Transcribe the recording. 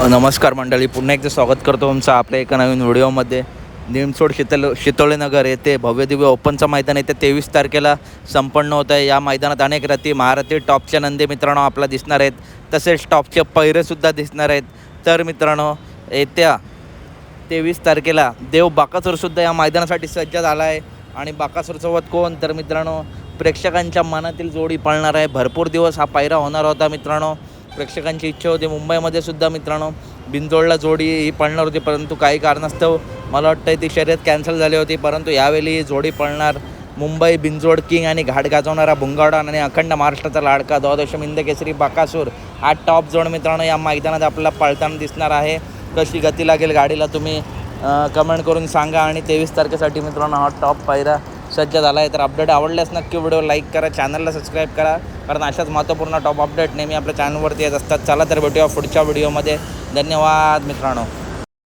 नमस्कार मंडळी, पुन्हा एकदा स्वागत करतो तुमचं आपल्या एका नवीन व्हिडिओमध्ये. निमसोड शितोळेनगर येथे भव्यदिव्य ओपनचं मैदान येते 23 तारखेला संपन्न होत आहे. या मैदानात अनेक रथी महारथी टॉपच्या नंदी मित्रांनो आपला दिसणार आहेत, तसेच टॉपचे पैरेसुद्धा दिसणार आहेत. तर मित्रांनो, येत्या 23 तारखेला देव बाकासूरसुद्धा या मैदानासाठी सज्ज झाला आहे. आणि बाकासूरसोबत कोण, तर मित्रांनो प्रेक्षकांच्या मनातील जोडी पळणार आहे. भरपूर दिवस हा पायरा होणार होता मित्रांनो. प्रेक्षकांची इच्छा होती. मुंबईमध्ये सुद्धा मित्रांनो बिनजोडला जोडी ही पळणार होती, परंतु काही कारणास्तव मला वाटतं ती शर्यत कॅन्सल झाली होती. परंतु यावेळी जोडी पळणार. मुंबई बिनजोड किंग आणि घाट गाजवणारा भुंगावडा आणि अखंड महाराष्ट्राचा लाडका द्वादश हिंद केसरी बाकासूर हा टॉप जोड मित्रांनो या मैदानात आपल्याला पळताना दिसणार आहे. कशी गती लागेल गाडीला तुम्ही कमेंट करून सांगा. आणि 23 तारखेसाठी मित्रांनो हा टॉप पायरा सज्ज झाला आहे. तर अपडेट आवडल्यास नक्की व्हिडिओ लाईक करा, चॅनलला सबस्क्राईब करा, कारण अशाच महत्त्वपूर्ण टॉप अपडेट नेहमी आपल्या चॅनलवरती येत असतात. चला तर भेटूया पुढच्या व्हिडिओमध्ये. धन्यवाद मित्रांनो.